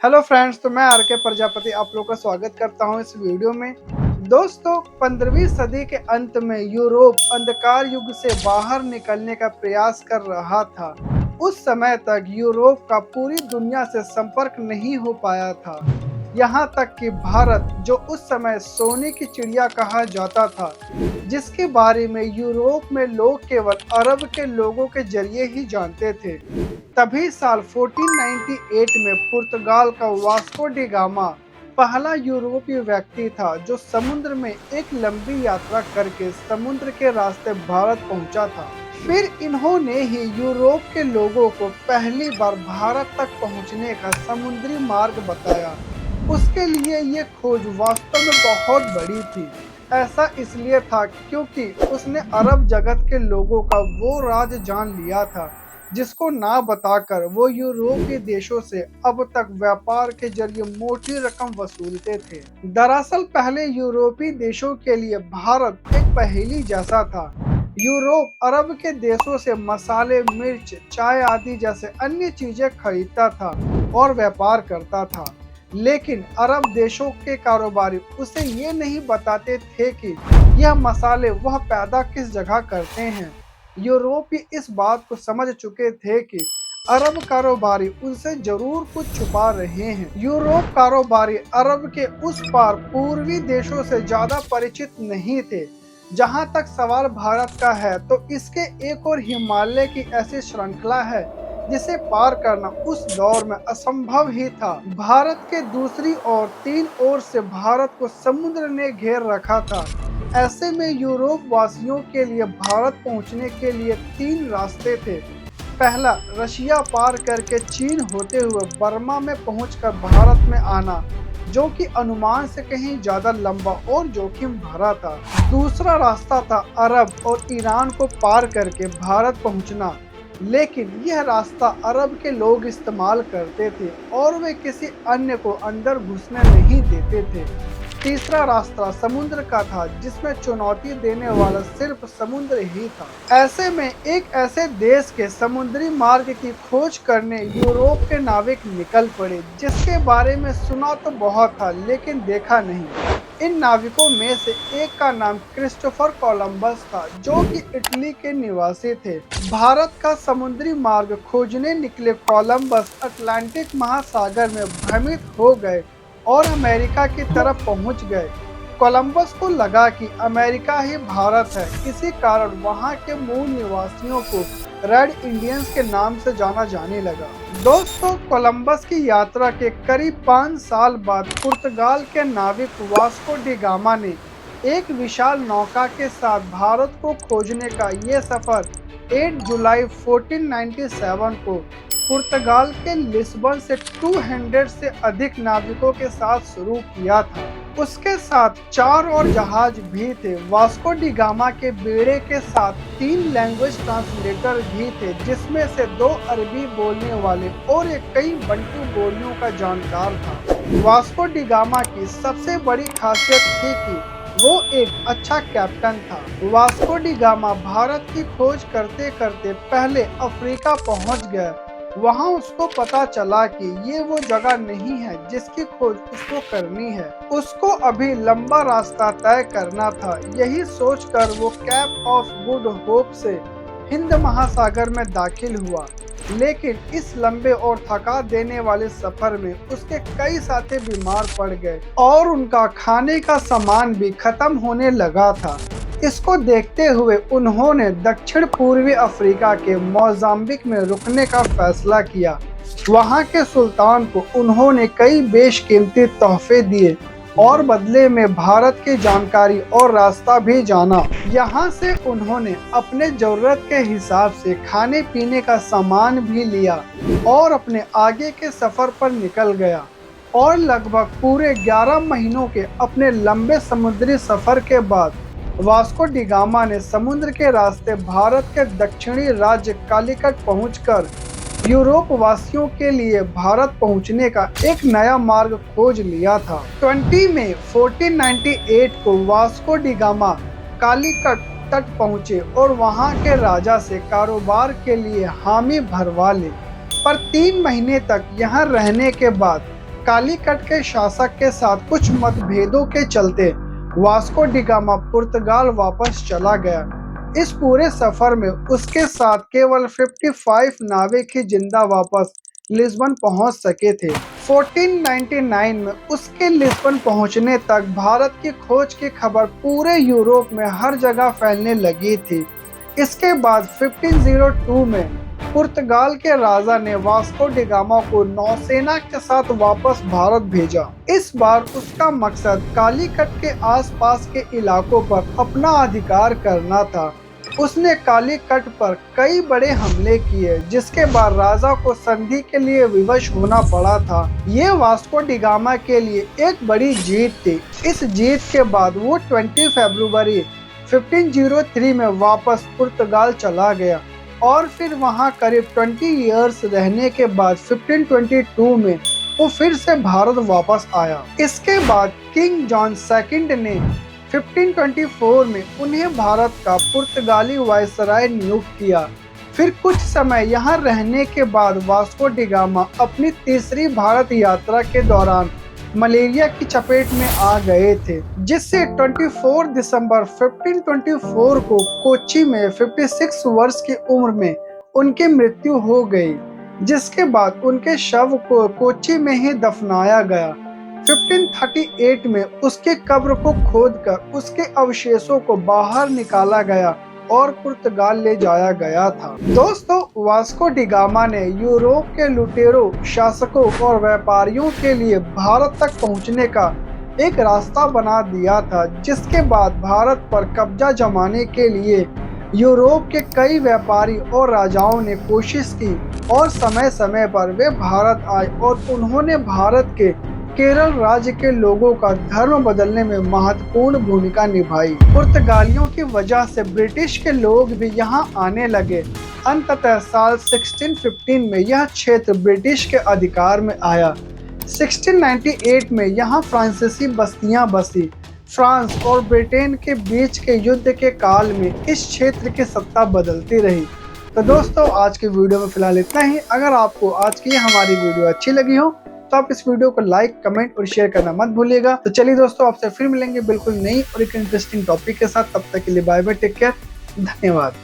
Hello friends, तो मैं are के प्रजापति आप लोग का स्वागत करता हूं इस वीडियो में। दोस्तों, 15वीं सदी के अंत में यूरोप अंधकार युग से बाहर निकलने का प्रयास कर रहा था। उस समय तक यूरोप का पूरी दुनिया से संपर्क नहीं हो पाया था। यहाँ तक कि भारत, जो उस समय सोने की चिड़िया कहा जाता था, जिसके बारे में यूरोप में लोग केवल अरब के लोगों के जरिए ही जानते थे। तभी साल 1498 में पुर्तगाल का वास्को डी गामा पहला यूरोपीय व्यक्ति था जो समुद्र में एक लंबी यात्रा करके समुद्र के रास्ते भारत पहुंचा था। फिर इन्होंने ही यूरोप के लोगों को पहली बार भारत तक पहुंचने का समुद्री मार्ग बताया। उसके लिए ये खोज वास्तव में बहुत बड़ी थी। ऐसा इसलिए था क्योंकि उसने अरब जगत के लोगों का वो राज जान लिया था जिसको ना बताकर वो यूरोपीय देशों से अब तक व्यापार के जरिए मोटी रकम वसूलते थे। दरअसल पहले यूरोपीय देशों के लिए भारत एक पहेली जैसा था। यूरोप अरब के देशों से मसाले, मिर्च, चाय आदि जैसे अन्य चीजें खरीदता था और व्यापार करता था। लेकिन अरब देशों के कारोबारी उसे ये नहीं बताते थे कि यह मसाले वह पैदा किस जगह करते हैं। यूरोपीय इस बात को समझ चुके थे कि अरब कारोबारी उनसे जरूर कुछ छुपा रहे हैं। यूरोप कारोबारी अरब के उस पार पूर्वी देशों से ज्यादा परिचित नहीं थे। जहां तक सवाल भारत का है, तो इसके एक और हिमालय की ऐसी श्रृंखला है जिसे पार करना उस दौर में असंभव ही था। भारत के दूसरी ओर 3 ओर से भारत को समुद्र ने घेर रखा था। ऐसे में यूरोप वासियों के लिए भारत पहुंचने के लिए 3 रास्ते थे। पहला, रशिया पार करके चीन होते हुए बर्मा में पहुंचकर भारत में आना, जो कि अनुमान से कहीं ज्यादा लंबा और जोखिम भरा था। दूसरा रास्ता था अरब और ईरान को पार करके भारत पहुंचना, लेकिन यह रास्ता अरब के लोग इस्तेमाल करते थे और वे किसी अन्य को अंदर घुसने नहीं देते थे। तीसरा रास्ता समुद्र का था, जिसमें चुनौती देने वाला सिर्फ समुद्र ही था। ऐसे में एक ऐसे देश के समुद्री मार्ग की खोज करने यूरोप के नाविक निकल पड़े, जिसके बारे में सुना तो बहुत था लेकिन देखा नहीं। इन नाविकों में से एक का नाम क्रिस्टोफर कोलंबस था, जो कि इटली के निवासी थे। भारत का समुद्री मार्ग खोजने निकले कोलंबस अटलांटिक महासागर में भ्रमित हो गए और अमेरिका की तरफ पहुंच गए। कोलंबस को लगा कि अमेरिका ही भारत है, इसी कारण वहां के मूल निवासियों को रेड इंडियंस के नाम से जाना जाने लगा। दोस्तों, कोलंबस की यात्रा के करीब 5 साल बाद पुर्तगाल के नाविक वास्को डी गामा ने एक विशाल नौका के साथ भारत को खोजने का ये सफर 8 जुलाई 1497 को पुर्तगाल के लिस्बन से 200 से अधिक नाविकों के साथ शुरू किया था। उसके साथ 4 और जहाज भी थे। वास्को डी गामा के बेड़े के साथ 3 लैंग्वेज ट्रांसलेटर भी थे, जिसमें से 2 अरबी बोलने वाले और एक कई बंटू बोलियों का जानकार था। वास्को डी गामा की सबसे बड़ी खासियत थी कि वो एक अच्छा कैप्टन था। वास्को डी गामा भारत की खोज करते करते पहले अफ्रीका पहुंच गया। वहां उसको पता चला कि ये वो जगह नहीं है जिसकी खोज उसको करनी है। उसको अभी लंबा रास्ता तय करना था। यही सोचकर वो कैप ऑफ गुड होप से हिंद महासागर में दाखिल हुआ। लेकिन इस लंबे और थका देने वाले सफर में उसके कई साथी बीमार पड़ गए और उनका खाने का सामान भी खत्म होने लगा था। इसको देखते हुए उन्होंने दक्षिण पूर्वी अफ्रीका के मोजाम्बिक में रुकने का फैसला किया। वहां के सुल्तान को उन्होंने कई बेशकीमती तोहफे दिए और बदले में भारत की जानकारी और रास्ता भी जाना। यहाँ से उन्होंने अपने जरूरत के हिसाब से खाने पीने का सामान भी लिया और अपने आगे के सफर पर निकल गया। और लगभग पूरे 11 महीनों के अपने लंबे समुद्री सफर के बाद वास्को डी गामा ने समुद्र के रास्ते भारत के दक्षिणी राज्य कालीकट पहुंचकर यूरोप वासियों के लिए भारत पहुंचने का एक नया मार्ग खोज लिया था। 20 मई 1498 को वास्को डी गामा कालीकट तट पहुंचे और वहां के राजा से कारोबार के लिए हामी भरवा ले। पर 3 महीने तक यहाँ रहने के बाद कालीकट के शासक के साथ कुछ मतभेदों के चलते वास्को डी गामा पुर्तगाल वापस चला गया। इस पूरे सफर में उसके साथ केवल 55 नाविक ही जिंदा वापस लिस्बन पहुंच सके थे। 1499 में उसके लिस्बन पहुंचने तक भारत की खोज की खबर पूरे यूरोप में हर जगह फैलने लगी थी। इसके बाद 1502 में पुर्तगाल के राजा ने वास्को डी गामा को नौसेना के साथ वापस भारत भेजा। इस बार उसका मकसद कालीकट के आसपास के इलाकों पर अपना अधिकार करना था। उसने कालीकट पर कई बड़े हमले किए, जिसके बाद राजा को संधि के लिए विवश होना पड़ा था। ये वास्को डी गामा के लिए एक बड़ी जीत थी। इस जीत के बाद वो 20 फरवरी 1503 में वापस पुर्तगाल चला गया और फिर वहां करीब 20 इयर्स रहने के बाद 1522 में वो फिर से भारत वापस आया। इसके बाद किंग जॉन सेकंड ने 1524 में उन्हें भारत का पुर्तगाली वायसराय नियुक्त किया। फिर कुछ समय यहाँ रहने के बाद वास्को डी गामा अपनी तीसरी भारत यात्रा के दौरान मलेरिया की चपेट में आ गए थे, जिससे 24 दिसंबर 1524 को कोच्चि में 56 वर्ष की उम्र में उनकी मृत्यु हो गई, जिसके बाद उनके शव को कोच्चि में ही दफनाया गया। 1538 में उसके कब्र को खोदकर उसके अवशेषों को बाहर निकाला गया और पुर्तगाल ले जाया गया था। दोस्तों, वास्को डी गामा ने यूरोप के लुटेरों, शासकों और व्यापारियों के लिए भारत तक पहुंचने का एक रास्ता बना दिया था, जिसके बाद भारत पर कब्जा जमाने के लिए यूरोप के कई व्यापारी और राजाओं ने कोशिश की और समय समय पर वे भारत आए और उन्होंने भारत के केरल राज्य के लोगों का धर्म बदलने में महत्वपूर्ण भूमिका निभाई। पुर्तगालियों की वजह से ब्रिटिश के लोग भी यहाँ आने लगे। अंततः साल 1615 में यह क्षेत्र ब्रिटिश के अधिकार में आया। 1698 में यहाँ फ्रांसीसी बस्तियां बसी। फ्रांस और ब्रिटेन के बीच के युद्ध के काल में इस क्षेत्र की सत्ता बदलती रही। तो दोस्तों, आज की वीडियो में फिलहाल इतना ही। अगर आपको आज की हमारी वीडियो अच्छी लगी हो तो आप इस वीडियो को लाइक, कमेंट और शेयर करना मत भूलिएगा। तो चलिए दोस्तों, आपसे फिर मिलेंगे बिल्कुल नई और एक इंटरेस्टिंग टॉपिक के साथ। तब तक के लिए बाय बाय, टेक केयर, धन्यवाद।